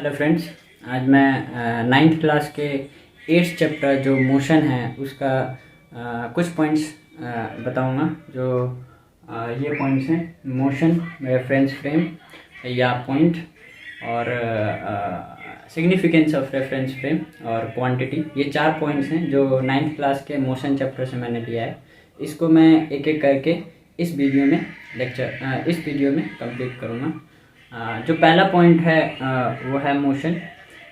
Hello friends, आज मैं ninth class के 8th चैप्टर जो मोशन है उसका कुछ पॉइंट्स बताऊंगा। जो ये पॉइंट्स हैं मोशन, रेफरेंस फ्रेम या पॉइंट, और सिग्निफिकेंस ऑफ रेफरेंस फ्रेम और क्वांटिटी। ये 4 पॉइंट्स हैं जो नाइन्थ क्लास के मोशन चैप्टर से मैंने लिया है। इसको मैं एक एक करके इस वीडियो में कंप्लीट करूँगा। जो पहला पॉइंट है वो है मोशन।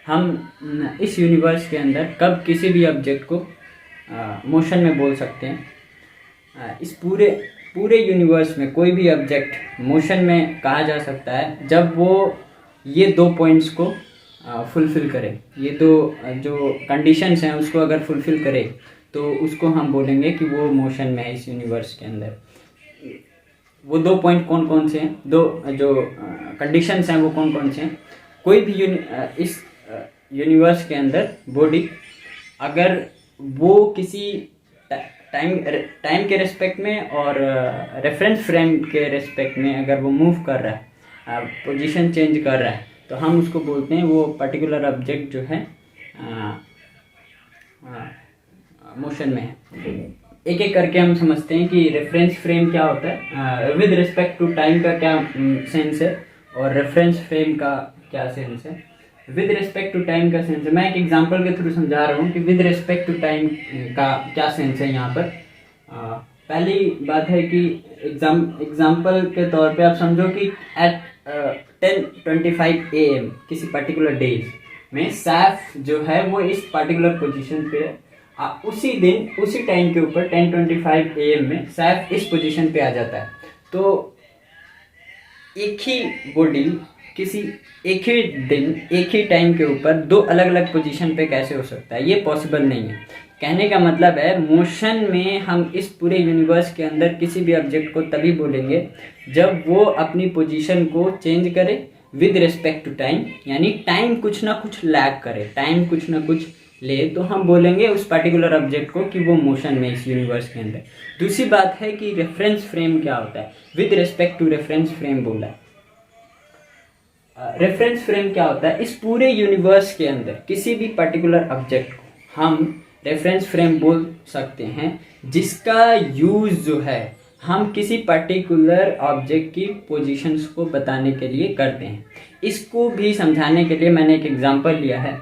हम इस यूनिवर्स के अंदर कब किसी भी ऑब्जेक्ट को मोशन में बोल सकते हैं। इस पूरे यूनिवर्स में कोई भी ऑब्जेक्ट मोशन में कहा जा सकता है जब वो ये 2 पॉइंट्स को फुलफ़िल करे। ये 2 जो कंडीशंस हैं उसको अगर फुलफ़िल करे तो उसको हम बोलेंगे कि वो मोशन में है। इस यूनिवर्स के अंदर वो 2 पॉइंट कौन कौन से हैं, 2 जो कंडीशंस हैं वो कौन कौन से हैं। कोई भी इस यूनिवर्स के अंदर बॉडी अगर वो किसी टाइम के रेस्पेक्ट में और रेफरेंस फ्रेम के रेस्पेक्ट में अगर वो मूव कर रहा है, पोजीशन चेंज कर रहा है, तो हम उसको बोलते हैं वो पर्टिकुलर ऑब्जेक्ट जो है मोशन में है। एक एक करके हम समझते हैं कि रेफरेंस फ्रेम क्या होता है, विद रिस्पेक्ट टू टाइम का क्या सेंस है और रेफरेंस फ्रेम का क्या सेंस है। विद रिस्पेक्ट टू टाइम का सेंस है, मैं एक एग्जांपल के थ्रू समझा रहा हूँ कि विद रिस्पेक्ट टू टाइम का क्या सेंस है। यहाँ पर पहली बात है कि एग्जांपल के तौर पे आप समझो कि एट 10:25 AM किसी पर्टिकुलर डेज में सैफ जो है वो इस पर्टिकुलर पोजीशन पे है। उसी दिन उसी टाइम के ऊपर 10:25 AM में सैफ इस पोजीशन पे आ जाता है। तो एक ही बॉडी किसी एक ही दिन एक ही टाइम के ऊपर 2 अलग अलग पोजीशन पे कैसे हो सकता है, ये पॉसिबल नहीं है। कहने का मतलब है मोशन में हम इस पूरे यूनिवर्स के अंदर किसी भी ऑब्जेक्ट को तभी बोलेंगे जब वो अपनी पोजीशन को चेंज करे विद रिस्पेक्ट टू टाइम, यानी टाइम कुछ ना कुछ लैग करे, टाइम कुछ ना कुछ ले, तो हम बोलेंगे उस पर्टिकुलर ऑब्जेक्ट को कि वो मोशन में इस यूनिवर्स के अंदर। दूसरी बात है कि रेफरेंस फ्रेम क्या होता है, with respect to reference frame बोला है। रेफरेंस फ्रेम क्या होता है, इस पूरे यूनिवर्स के अंदर किसी भी पर्टिकुलर ऑब्जेक्ट को हम रेफरेंस फ्रेम बोल सकते हैं जिसका यूज जो है हम किसी पर्टिकुलर ऑब्जेक्ट की पोजीशंस को बताने के लिए करते हैं। इसको भी समझाने के लिए मैंने एक एग्जांपल लिया है।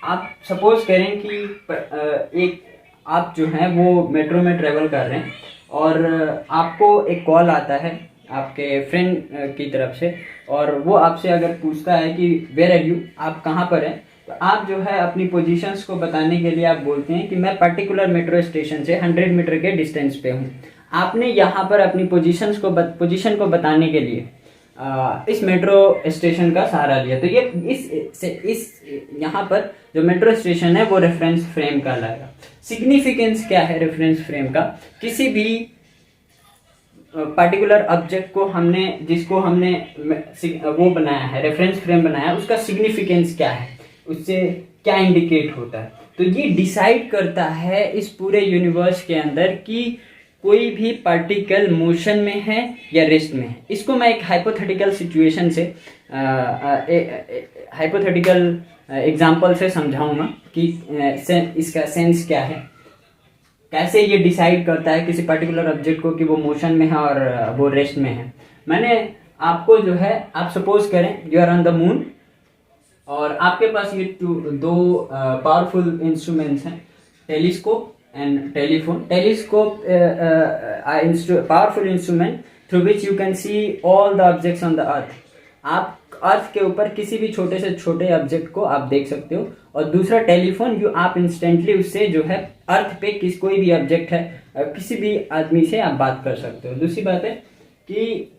आप सपोज करें कि आप जो हैं वो मेट्रो में ट्रेवल कर रहे हैं और आपको एक कॉल आता है आपके फ्रेंड की तरफ से, और वो आपसे अगर पूछता है कि वेयर आर यू, आप कहाँ पर हैं, तो आप जो है अपनी पोजीशंस को बताने के लिए आप बोलते हैं कि मैं पर्टिकुलर मेट्रो स्टेशन से 100 मीटर के डिस्टेंस पे हूँ। आपने यहाँ पर अपनी पोजीशन को बताने के लिए इस मेट्रो स्टेशन का सहारा लिया। तो ये इस यहाँ पर जो मेट्रो स्टेशन है वो रेफरेंस फ्रेम का लाएगा। सिग्निफिकेंस क्या है रेफरेंस फ्रेम का, किसी भी पर्टिकुलर ऑब्जेक्ट को जिसको हमने वो बनाया है, रेफरेंस फ्रेम बनाया, उसका सिग्निफिकेंस क्या है, उससे क्या इंडिकेट होता है। तो ये डिसाइड करता है इस पूरे यूनिवर्स के अंदर कि कोई भी पार्टिकल मोशन में है या रेस्ट में है। इसको मैं एक हाइपोथेटिकल सिचुएशन से हाइपोथेटिकल एग्जांपल से समझाऊंगा कि इसका सेंस क्या है, कैसे ये डिसाइड करता है किसी पर्टिकुलर ऑब्जेक्ट को कि वो मोशन में है और वो रेस्ट में है। मैंने आपको जो है, आप सपोज करें you are on the moon और आपके पास ये 2 पावरफुल इंस्ट्रूमेंट्स हैं, telescope and telephone. Telescope powerful instrument through which you can see all the objects on the earth. आप अर्थ के ऊपर किसी भी छोटे से छोटे ऑब्जेक्ट को आप देख सकते हो। और दूसरा टेलीफोन, जो आप इंस्टेंटली उससे जो है अर्थ पे कोई भी ऑब्जेक्ट है किसी भी आदमी से आप बात कर सकते हो। दूसरी बात है कि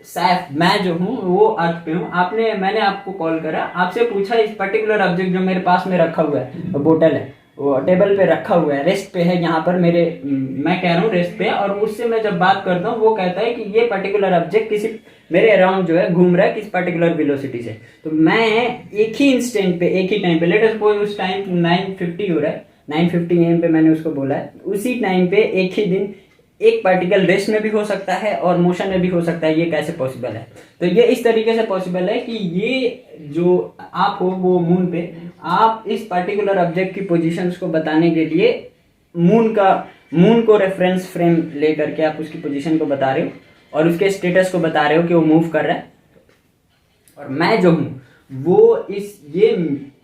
सैफ, मैं जो हूँ वो अर्थ पे हूँ, मैंने आपको कॉल करा, आपसे पूछा इस पर्टिकुलर ऑब्जेक्ट जो मेरे पास में रखा हुआ है, बोतल है, वो टेबल पे रखा हुआ है, रेस्ट पे है यहाँ पर मैं कह रहा हूँ रेस्ट पे, और उससे मैं जब बात करता हूँ वो कहता है कि ये पर्टिकुलर ऑब्जेक्ट किसी मेरे अराउंड जो है घूम रहा है किस पर्टिकुलर वेलोसिटी से। तो मैं एक ही इंस्टेंट पे, एक ही टाइम पे, लेट अस सपोज उस टाइम 9:50 हो रहा है, 9:50 AM पे मैंने उसको बोला है, उसी टाइम पे एक ही दिन एक पार्टिकल रेस्ट में भी हो सकता है और मोशन में भी हो सकता है। ये कैसे पॉसिबल है? तो ये इस तरीके से पॉसिबल है कि ये जो आप हो वो मून पे, आप इस पार्टिकुलर ऑब्जेक्ट की पोजीशंस को बताने के लिए मून को रेफरेंस फ्रेम लेकर के आप उसकी पोजीशन को बता रहे हो और उसके स्टेटस को बता रहे हो कि वो मूव कर रहा है। और मैं जो हूँ वो ये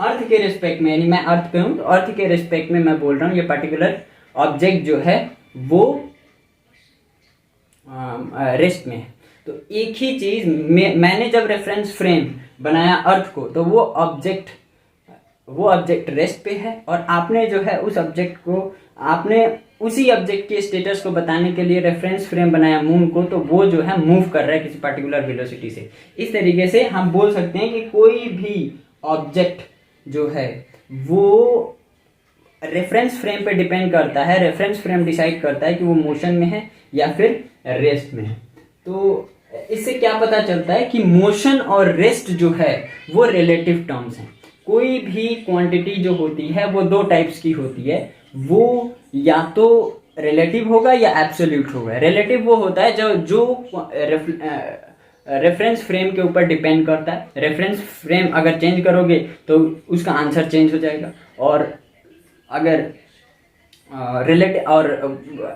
अर्थ के रिस्पेक्ट में, यानी मैं अर्थ पे हूँ तो अर्थ के रिस्पेक्ट में मैं बोल रहा हूँ ये पार्टिकुलर ऑब्जेक्ट जो है वो रेस्ट में है। तो एक ही चीज मैंने जब रेफरेंस फ्रेम बनाया अर्थ को, तो वो ऑब्जेक्ट रेस्ट पे है, और आपने जो है उस ऑब्जेक्ट को, आपने उसी ऑब्जेक्ट के स्टेटस को बताने के लिए रेफरेंस फ्रेम बनाया मून को, तो वो जो है मूव कर रहा है किसी पार्टिकुलर वेलोसिटी से। इस तरीके से हम बोल सकते हैं कि कोई भी ऑब्जेक्ट जो है वो रेफरेंस फ्रेम पे डिपेंड करता है। रेफरेंस फ्रेम डिसाइड करता है कि वो मोशन में है या फिर रेस्ट में है। तो इससे क्या पता चलता है कि मोशन और रेस्ट जो है वो रिलेटिव टर्म्स हैं। कोई भी क्वांटिटी जो होती है वो दो टाइप्स की होती है, वो या तो रिलेटिव होगा या एब्सोल्यूट होगा। रिलेटिव वो होता है जो रेफरेंस फ्रेम के ऊपर डिपेंड करता है। रेफरेंस फ्रेम अगर चेंज करोगे तो उसका आंसर चेंज हो जाएगा। और अगर रिलेटिव और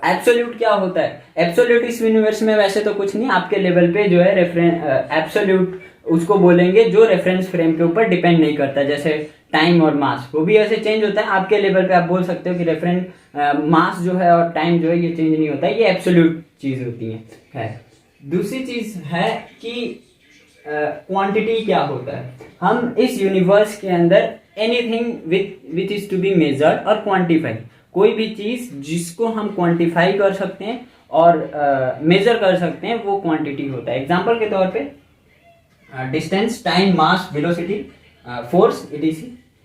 एब्सोल्यूट क्या होता है? एब्सोल्यूट इस यूनिवर्स में वैसे तो कुछ नहीं, आपके लेवल पे जो है एब्सोल्यूट उसको बोलेंगे जो रेफरेंस फ्रेम के ऊपर डिपेंड नहीं करता, जैसे टाइम और मास, वो भी ऐसे चेंज होता है। आपके लेवल पे आप बोल सकते हो कि रेफरेंस मास जो है और टाइम जो है ये चेंज नहीं होता है, ये एब्सोल्यूट चीज होती है। दूसरी चीज है कि क्वांटिटी क्या होता है। हम इस यूनिवर्स के अंदर anything which is to be measured और क्वांटिफाइड, कोई भी चीज जिसको हम क्वांटिफाई कर सकते हैं और मेजर कर सकते हैं वो क्वांटिटी होता है। एग्जांपल के तौर पे डिस्टेंस, टाइम, मास, वेलोसिटी, फोर्स, etc,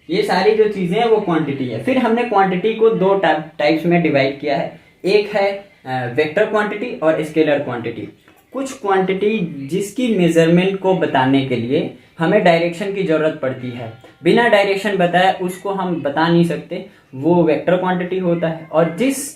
ये सारी जो चीजें हैं वो क्वांटिटी है। फिर हमने क्वांटिटी को दो टाइप्स में डिवाइड किया है। एक है वेक्टर क्वांटिटी और स्केलर क्वांटिटी। कुछ क्वांटिटी जिसकी मेजरमेंट को बताने के लिए हमें डायरेक्शन की जरूरत पड़ती है, बिना डायरेक्शन बताए उसको हम बता नहीं सकते, वो वेक्टर क्वांटिटी होता है। और जिस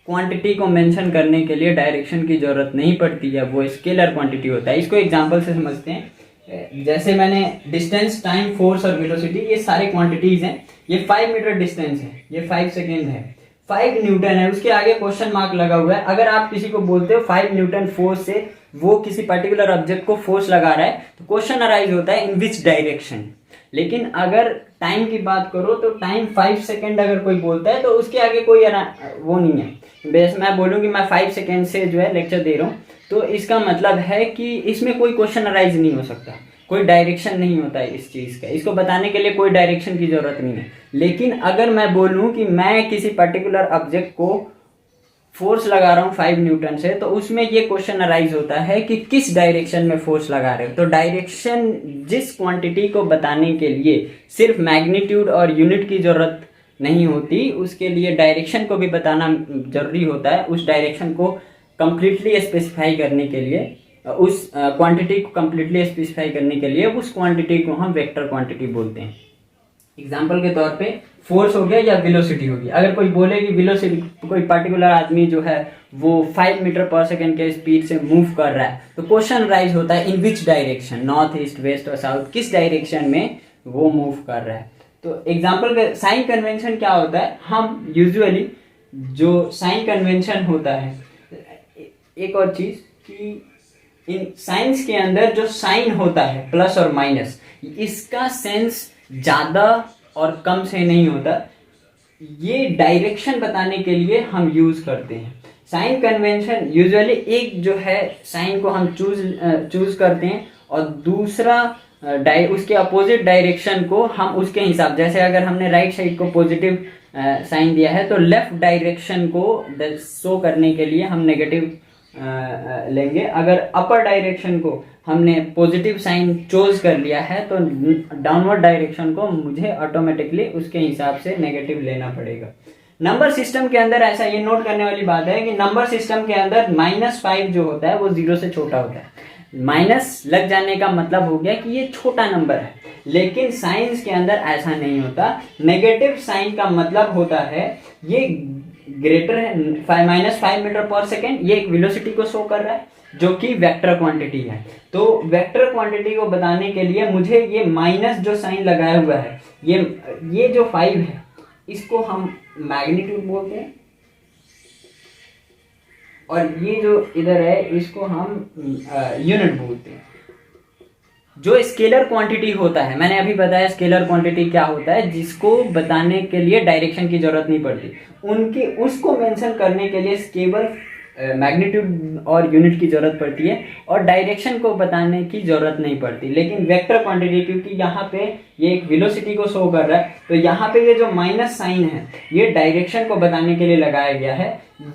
क्वांटिटी को मेंशन करने के लिए डायरेक्शन की जरूरत नहीं पड़ती है वो स्केलर क्वांटिटी होता है। इसको एग्जांपल से समझते हैं। जैसे मैंने डिस्टेंस, टाइम, फोर्स और वेलोसिटी, ये सारे क्वांटिटीज हैं। ये 5 मीटर डिस्टेंस है, ये 5 सेकेंड है, 5 न्यूटन है, उसके आगे क्वेश्चन मार्क लगा हुआ है। अगर आप किसी को बोलते हो 5 न्यूटन फोर्स से वो किसी पर्टिकुलर ऑब्जेक्ट को फोर्स लगा रहा है, तो क्वेश्चन अराइज होता है इन विच डायरेक्शन। लेकिन अगर टाइम की बात करो तो टाइम 5 सेकेंड अगर कोई बोलता है तो उसके आगे कोई वो नहीं है। बेस मैं बोलूँ कि मैं 5 सेकेंड से जो है लेक्चर दे रहा हूँ, तो इसका मतलब है कि इसमें कोई क्वेश्चन अराइज नहीं हो सकता, कोई डायरेक्शन नहीं होता है इस चीज़ का, इसको बताने के लिए कोई डायरेक्शन की जरूरत नहीं है। लेकिन अगर मैं बोलूँ कि मैं किसी पर्टिकुलर ऑब्जेक्ट को फोर्स लगा रहा हूँ 5 न्यूटन से, तो उसमें ये क्वेश्चन अराइज होता है कि किस डायरेक्शन में फोर्स लगा रहे हो। तो डायरेक्शन, जिस क्वांटिटी को बताने के लिए सिर्फ मैग्नीट्यूड और यूनिट की जरूरत नहीं होती, उसके लिए डायरेक्शन को भी बताना जरूरी होता है। उस डायरेक्शन को कंप्लीटली स्पेसिफाई करने के लिए, उस क्वांटिटी को कंप्लीटली स्पेसिफाई करने के लिए उस क्वांटिटी को हम वेक्टर क्वांटिटी बोलते हैं। एग्जाम्पल के तौर पे फोर्स हो गया या वेलोसिटी होगी। अगर कोई बोले कि वेलोसिटी, कोई पर्टिकुलर आदमी जो है वो 5 मीटर पर सेकेंड के स्पीड से मूव कर रहा है, तो क्वेश्चन राइज होता है in which direction, north, east, west और साउथ, किस डायरेक्शन में वो मूव कर रहा है। तो एग्जाम्पल के साइन कन्वेंशन क्या होता है, हम यूजुअली जो साइन कन्वेंशन होता है, एक और चीज कि इन साइंस के अंदर जो साइन होता है प्लस और माइनस, इसका सेंस ज्यादा और कम से नहीं होता, ये डायरेक्शन बताने के लिए हम यूज करते हैं। साइन कन्वेंशन यूजुअली एक जो है साइन को हम चूज करते हैं और दूसरा उसके अपोजिट डायरेक्शन को हम उसके हिसाब, जैसे अगर हमने राइट साइड को पॉजिटिव साइन दिया है तो लेफ्ट डायरेक्शन को शो करने के लिए हम नेगेटिव लेंगे। अगर अपर डायरेक्शन को हमने पॉजिटिव साइन चूज कर लिया है तो डाउनवर्ड डायरेक्शन को मुझे ऑटोमेटिकली उसके हिसाब से नेगेटिव लेना पड़ेगा। नंबर सिस्टम के अंदर ऐसा, ये नोट करने वाली बात है कि नंबर सिस्टम के अंदर -5 जो होता है वो 0 से छोटा होता है। माइनस लग जाने का मतलब हो गया कि ये छोटा नंबर है, लेकिन साइंस के अंदर ऐसा नहीं होता। नेगेटिव साइन का मतलब होता है ये ग्रेटर है -5 मीटर पर सेकेंड, ये एक वेलोसिटी को शो कर रहा है जो कि वेक्टर क्वांटिटी है। तो वेक्टर क्वांटिटी को बताने के लिए मुझे ये माइनस जो साइन लगाया हुआ है, ये जो 5 है इसको हम मैग्नीट्यूड बोलते हैं, और ये जो इधर है इसको हम यूनिट बोलते हैं। जो स्केलर क्वांटिटी होता है, मैंने अभी बताया स्केलर क्वांटिटी क्या होता है, जिसको बताने के लिए डायरेक्शन की जरूरत नहीं पड़ती, उसको मेंशन करने के लिए केवल मैग्नीट्यूड और यूनिट की जरूरत पड़ती है, और डायरेक्शन को बताने की जरूरत नहीं पड़ती। लेकिन वेक्टर क्वांटिटी, क्योंकि यहाँ पे ये एक वेलोसिटी को शो कर रहा है, तो यहाँ पे ये जो माइनस साइन है ये डायरेक्शन को बताने के लिए लगाया गया है।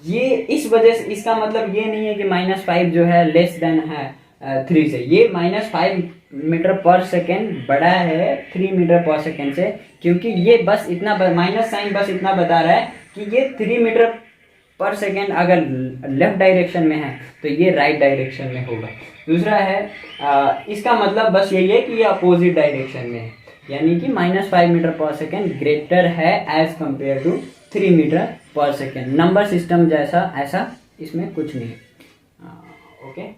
ये इस वजह से, इसका मतलब ये नहीं है कि -5 जो है लेस देन है 3 से, ये -5 मीटर पर सेकेंड बड़ा है 3 मीटर पर सेकेंड से, क्योंकि ये बस इतना माइनस साइन बस इतना बता रहा है कि ये 3 मीटर पर सेकेंड अगर लेफ्ट डायरेक्शन में है तो ये राइट डायरेक्शन में होगा। दूसरा है इसका मतलब बस यही है कि ये अपोजिट डायरेक्शन में है, यानी कि -5 मीटर पर सेकेंड ग्रेटर है एज कंपेयर टू 3 मीटर पर सेकेंड। नंबर सिस्टम जैसा ऐसा इसमें कुछ नहीं है। ओके।